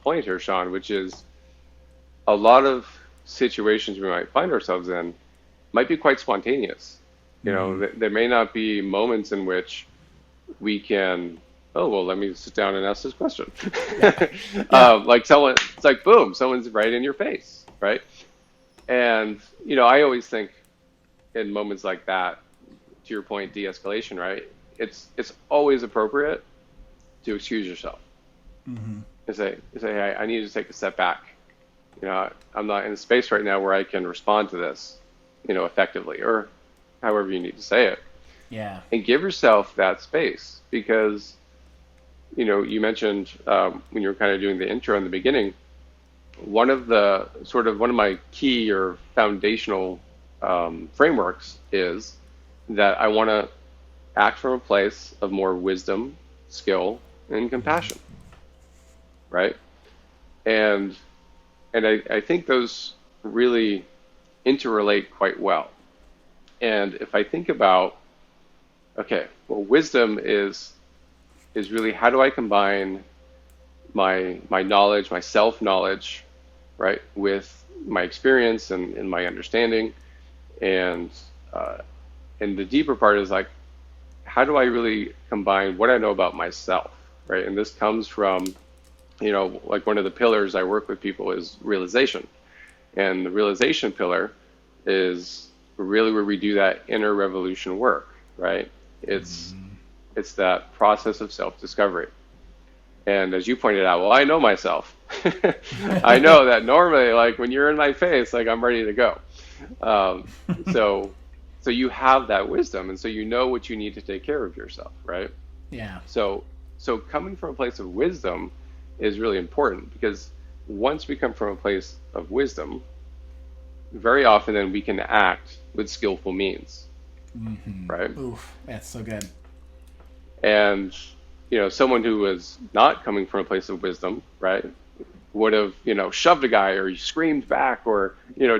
point here, Shawn, which is a lot of situations we might find ourselves in might be quite spontaneous. There may not be moments in which we can, let me sit down and ask this question. Like it's like, boom, someone's right in your face, right? And, I always think in moments like that, to your point, de-escalation, right? It's always appropriate to excuse yourself. Mm-hmm. And say, hey, I need to take a step back. I'm not in a space right now where I can respond to this, effectively, or however you need to say it. Yeah. And give yourself that space because, you mentioned when you were kind of doing the intro in the beginning, one of my key or foundational frameworks is that I want to act from a place of more wisdom, skill, and compassion, right? And I think those really interrelate quite well. And if I think about, okay, well, wisdom is really how do I combine my knowledge, my self-knowledge, right, with my experience and my understanding, and the deeper part is like, how do I really combine what I know about myself, right? And this comes from, like one of the pillars I work with people is realization, and the realization pillar is really where we do that inner revolution work, right? It's that process of self-discovery. And as you pointed out, well, I know myself. I know that normally, like when you're in my face, like I'm ready to go. So you have that wisdom, and so you know what you need to take care of yourself, right? Yeah. So coming from a place of wisdom is really important because once we come from a place of wisdom, very often then we can act with skillful means, right? Oof, that's so good. And someone who was not coming from a place of wisdom, right, would have, shoved a guy or screamed back or,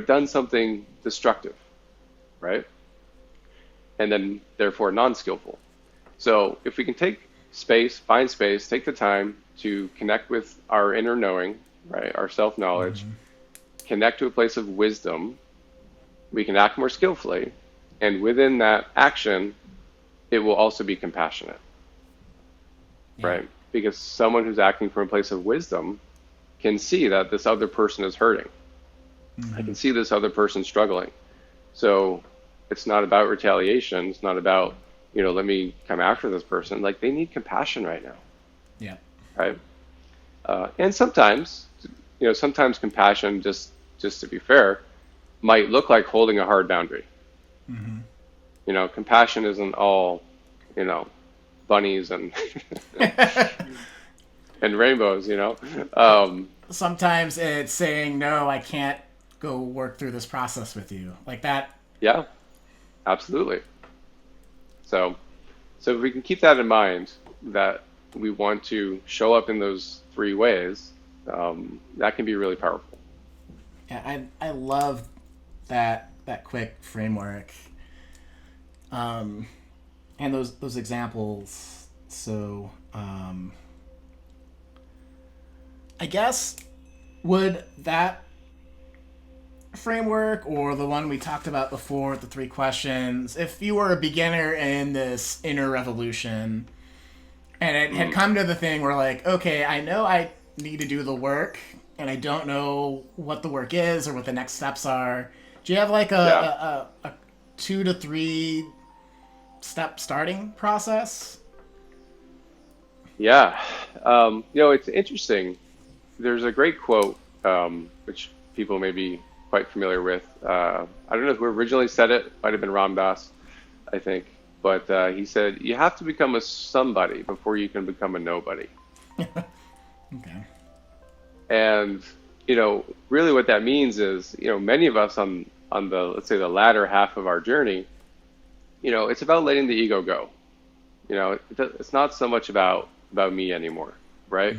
done something destructive, right? And then therefore non-skillful. So if we can take find space, take the time to connect with our inner knowing, right, our self-knowledge, connect to a place of wisdom, we can act more skillfully. And within that action, it will also be compassionate. Yeah. Right? Because someone who's acting from a place of wisdom can see that this other person is hurting. I can see this other person struggling. So it's not about retaliation. It's not about, let me come after this person. Like they need compassion right now. Yeah. Right? And sometimes compassion, just to be fair, might look like holding a hard boundary. Compassion isn't all, bunnies and and rainbows, Sometimes it's saying, no, I can't go work through this process with you. Like that. Yeah, absolutely. So if we can keep that in mind, that we want to show up in those three ways, that can be really powerful. Yeah, I love that quick framework. And those examples. So, I guess, would that framework or the one we talked about before, the 3 questions, if you were a beginner in this inner revolution and it had come to the thing where like, okay, I know I need to do the work and I don't know what the work is or what the next steps are, do you have like a 2 to 3 step starting process? Yeah. It's interesting. There's a great quote, which people may be quite familiar with. I don't know who originally said it. Might have been Ram Dass, I think. But he said, you have to become a somebody before you can become a nobody. Okay. And, really what that means is, many of us on the, let's say the latter half of our journey, it's about letting the ego go. It's not so much about me anymore, right?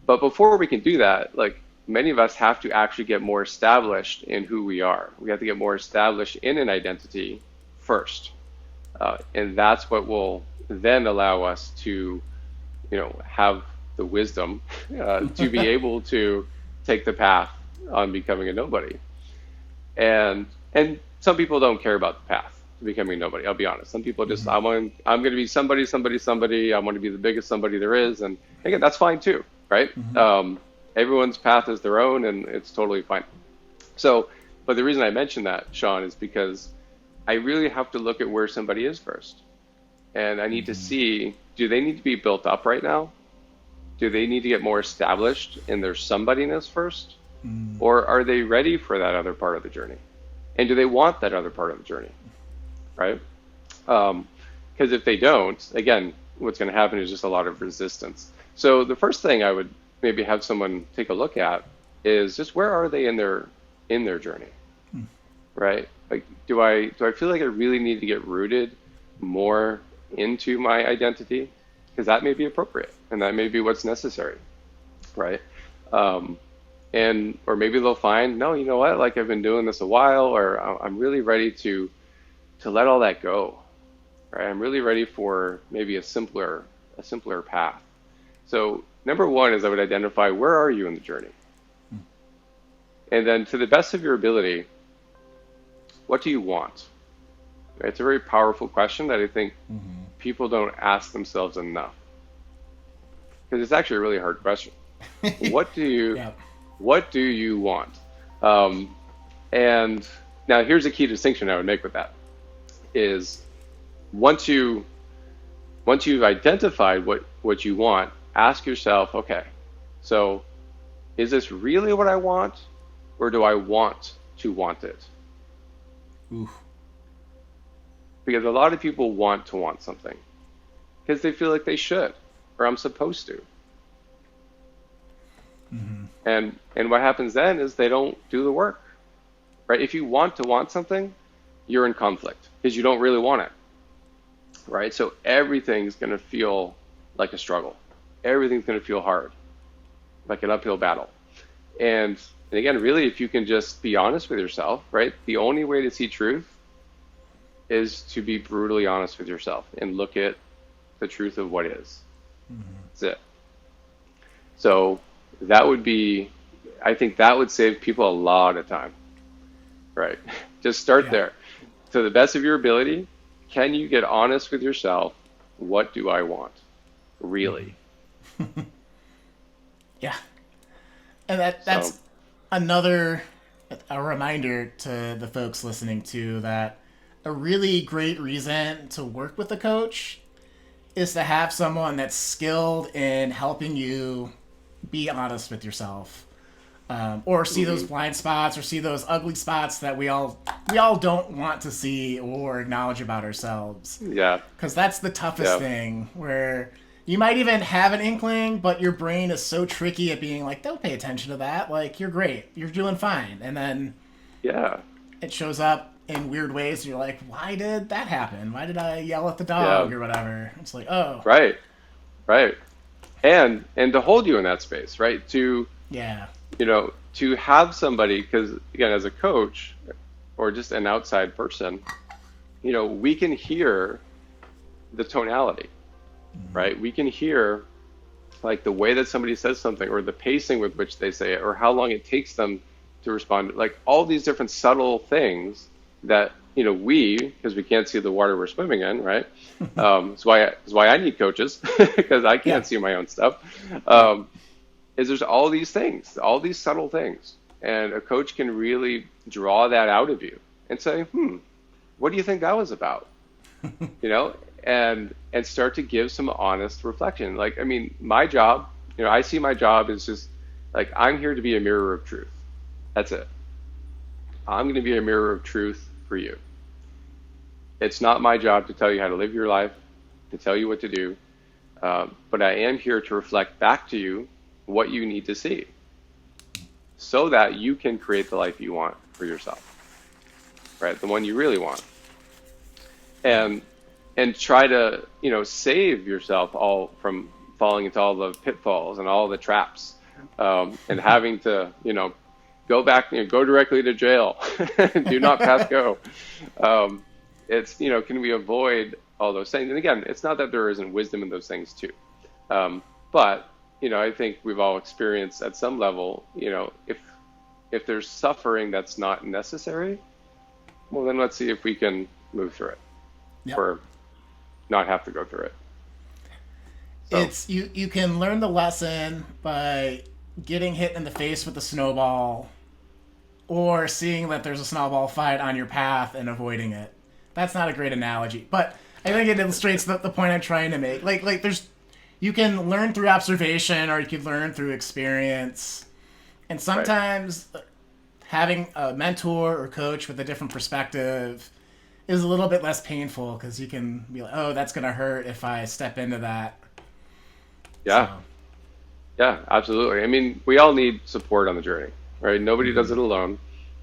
But before we can do that, like many of us have to actually get more established in who we are. We have to get more established in an identity first. And that's what will then allow us to, have the wisdom to be able to take the path on becoming a nobody. And some people don't care about the path to becoming a nobody. I'll be honest. Some people just, I'm going to be somebody. I want to be the biggest somebody there is. And again, that's fine too, right? everyone's path is their own, and it's totally fine. So, but the reason I mention that, Sean, is because I really have to look at where somebody is first. And I need to see, do they need to be built up right now? Do they need to get more established in their somebodyness first? Or are they ready for that other part of the journey? And do they want that other part of the journey? Right? Because if they don't, again, what's going to happen is just a lot of resistance. So the first thing I would maybe have someone take a look at is just where are they in their journey? Right? Like, do I feel like I really need to get rooted more into my identity? Because that may be appropriate, and that may be what's necessary, right? And or maybe they'll find, no, you know what? Like, I've been doing this a while, or I'm really ready to let all that go, right? I'm really ready for maybe a simpler path. So number one is I would identify, where are you in the journey? And then, to the best of your ability, what do you want? It's a very powerful question that I think people don't ask themselves enough, because it's actually a really hard question. What do you Yeah. what do you want? And now here's a key distinction I would make with that is, once you've identified what you want, ask yourself, okay, so is this really what I want, or do I want to want it? Oof. Because a lot of people want to want something because they feel like they should, or I'm supposed to. And what happens then is they don't do the work, right? If you want to want something, you're in conflict because you don't really want it, right? So everything's going to feel like a struggle. Everything's going to feel hard, like an uphill battle. And again, really, if you can just be honest with yourself, right? The only way to see truth is to be brutally honest with yourself and look at the truth of what is. That's it. So that would be, I think that would save people a lot of time, right? Just start there. To the best of your ability, can you get honest with yourself? What do I want? Really? Yeah. And that's another a reminder to the folks listening to that a really great reason to work with a coach is to have someone that's skilled in helping you be honest with yourself, or see those blind spots, or see those ugly spots that we all don't want to see or acknowledge about ourselves. Yeah. Because that's the toughest thing, where you might even have an inkling, but your brain is so tricky at being like, don't pay attention to that. Like, you're great. You're doing fine. And then it shows up in weird ways. And you're like, why did that happen? Why did I yell at the dog or whatever? It's like, oh. Right. And to hold you in that space, right? To have somebody, because again, as a coach or just an outside person, we can hear the tonality, right? We can hear like the way that somebody says something, or the pacing with which they say it, or how long it takes them to respond, like all these different subtle things that, because we can't see the water we're swimming in, right? It's why I need coaches, because I can't see my own stuff. Is there's all these things, all these subtle things, and a coach can really draw that out of you and say, what do you think that was about? And start to give some honest reflection. Like, I mean, my job, I see my job as just like, I'm here to be a mirror of truth. That's it. I'm going to be a mirror of truth for you. It's not my job to tell you how to live your life, to tell you what to do, but I am here to reflect back to you what you need to see, so that you can create the life you want for yourself, right? The one you really want. And try to, save yourself all from falling into all the pitfalls and all the traps, and having to, go back, go directly to jail, do not pass go. It's, can we avoid all those things? And again, it's not that there isn't wisdom in those things too. But, I think we've all experienced at some level, if there's suffering that's not necessary, well, then let's see if we can move through it, or not have to go through it. So. It's you can learn the lesson by getting hit in the face with a snowball or seeing that there's a snowball fight on your path and avoiding it. That's not a great analogy, but I think it illustrates the point I'm trying to make. Like there's, you can learn through observation or you can learn through experience. And sometimes having a mentor or coach with a different perspective is a little bit less painful because you can be like, oh, that's going to hurt if I step into that. Yeah. So. Yeah, absolutely. I mean, we all need support on the journey, right? Nobody does it alone.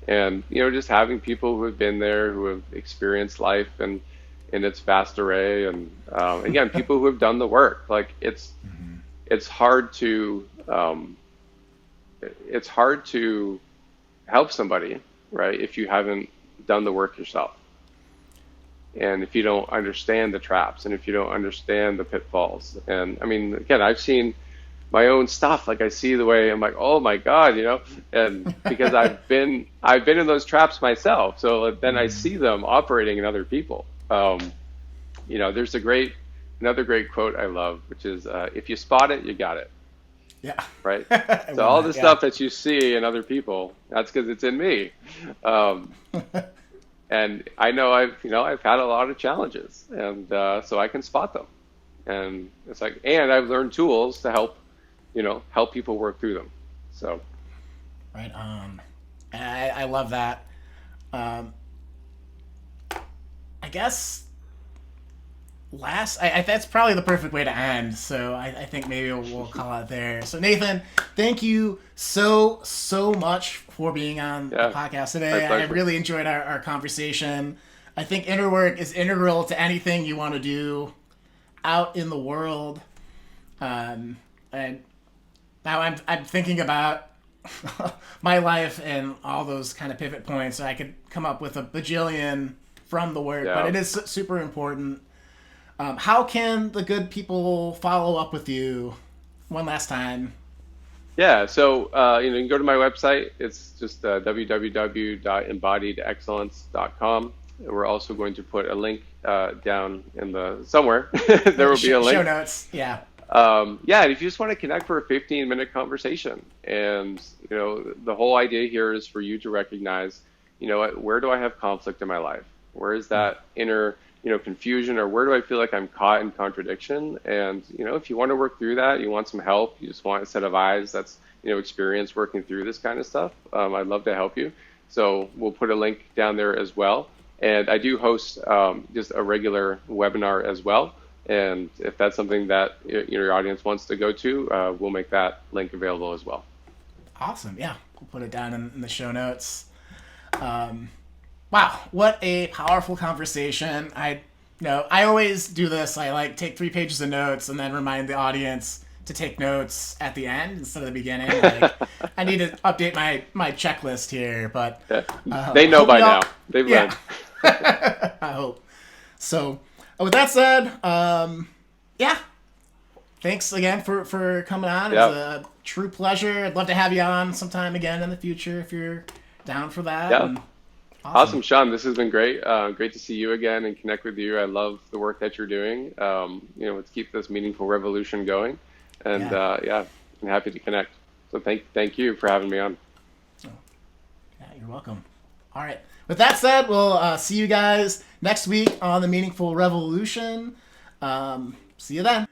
And, just having people who have been there, who have experienced life and in its vast array. And again, people who have done the work. Like it's hard to help somebody, right? If you haven't done the work yourself. And if you don't understand the traps and if you don't understand the pitfalls. And I mean, again, I've seen my own stuff. Like I see the way I'm like, oh my God, and because I've been in those traps myself. So then I see them operating in other people. There's another great quote I love, which is, if you spot it, you got it. Yeah. Right. So all the stuff that you see in other people, that's because it's in me. And I know I've had a lot of challenges, and so I can spot them. And it's like, and I've learned tools to help people work through them. So. Right. I love that. I guess that's probably the perfect way to end. So I think maybe we'll call it there. So Nathan, thank you so much for being on the podcast today. I really enjoyed our conversation. I think inner work is integral to anything you want to do out in the world. And now I'm thinking about my life and all those kind of pivot points. I could come up with a bajillion from the work, but it is super important. How can the good people follow up with you one last time? Yeah, so you can go to my website. It's just www.embodiedexcellence.com. We're also going to put a link down in somewhere. There will be a link. Show notes, yeah. And if you just want to connect for a 15-minute conversation, and the whole idea here is for you to recognize, where do I have conflict in my life? Where is that inner confusion, or where do I feel like I'm caught in contradiction? And, if you want to work through that, you want some help, you just want a set of eyes that's, experience working through this kind of stuff, I'd love to help you. So we'll put a link down there as well. And I do host just a regular webinar as well. And if that's something that your audience wants to go to, we'll make that link available as well. Awesome. Yeah, we'll put it down in the show notes. Wow, what a powerful conversation. I always do this. I take 3 pages of notes and then remind the audience to take notes at the end instead of the beginning. I need to update my checklist here, but they know by now. They've learned. I hope. So with that said, thanks again for coming on. It was a true pleasure. I'd love to have you on sometime again in the future if you're down for that. Yeah. Awesome, Shawn. This has been great. Great to see you again and connect with you. I love the work that you're doing. Let's keep this meaningful revolution going. And I'm happy to connect. So thank you for having me on. Oh. Yeah, you're welcome. All right. With that said, we'll see you guys next week on the Meaningful Revolution. See you then.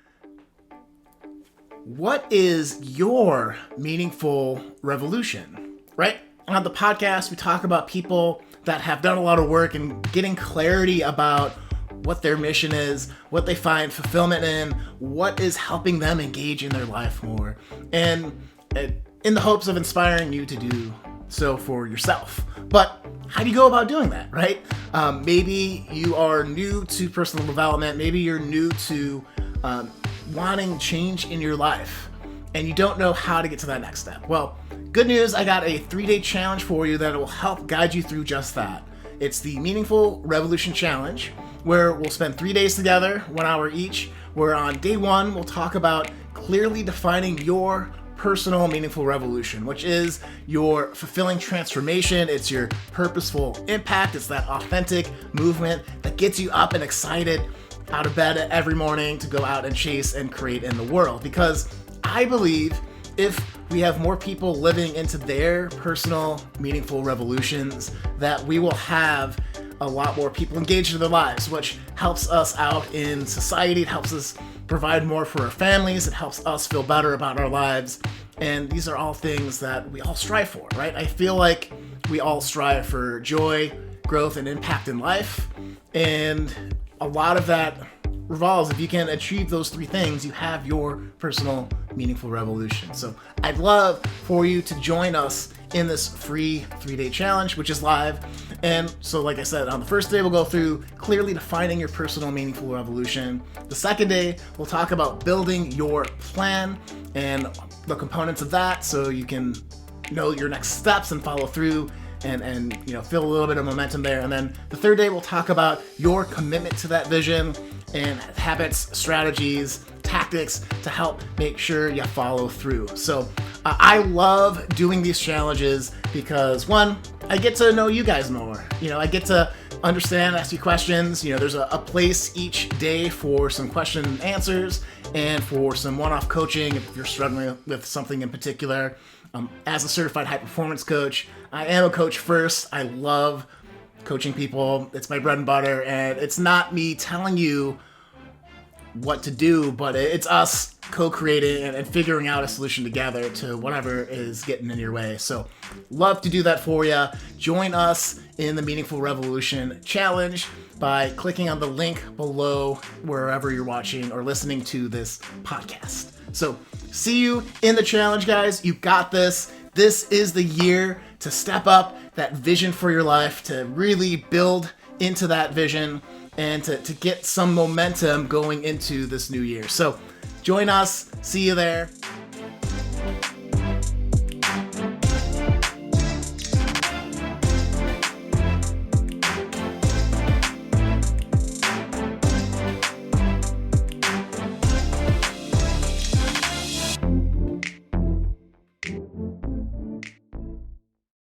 What is your meaningful revolution? Right? On the podcast, we talk about people that have done a lot of work and getting clarity about what their mission is, what they find fulfillment in, what is helping them engage in their life more, and in the hopes of inspiring you to do so for yourself. But how do you go about doing that, right? Maybe you are new to personal development. Maybe you're new to wanting change in your life, and you don't know how to get to that next step. Well, good news, I got a 3-day challenge for you that will help guide you through just that. It's the Meaningful Revolution Challenge, where we'll spend 3 days together, 1 hour each, where on day 1, we'll talk about clearly defining your personal meaningful revolution, which is your fulfilling transformation. It's your purposeful impact. It's that authentic movement that gets you up and excited out of bed every morning to go out and chase and create in the world. Because I believe if we have more people living into their personal, meaningful revolutions, that we will have a lot more people engaged in their lives, which helps us out in society. It helps us provide more for our families. It helps us feel better about our lives. And these are all things that we all strive for, right? I feel like we all strive for joy, growth, and impact in life. And a lot of that revolves, if you can achieve those three things, you have your personal meaningful revolution. So I'd love for you to join us in this free 3-day challenge, which is live. And so, like I said, on the first day, we'll go through clearly defining your personal meaningful revolution. The second day, we'll talk about building your plan and the components of that, so you can know your next steps and follow through and feel a little bit of momentum there. And then the third day, we'll talk about your commitment to that vision and habits, strategies, tactics to help make sure you follow through. So I love doing these challenges because, one, I get to know you guys more. I get to understand, ask you questions. There's a place each day for some question and answers and for some one-off coaching if you're struggling with something in particular. As a certified high performance coach, I am a coach first. I love coaching people. It's my bread and butter, and it's not me telling you what to do, but it's us co-creating and figuring out a solution together to whatever is getting in your way. So love to do that for you. Join us in the Meaningful Revolution Challenge by clicking on the link below wherever you're watching or listening to this podcast. So see you in the challenge, guys. You got this. This is the year to step up that vision for your life, to really build into that vision and to get some momentum going into this new year. So join us. See you there.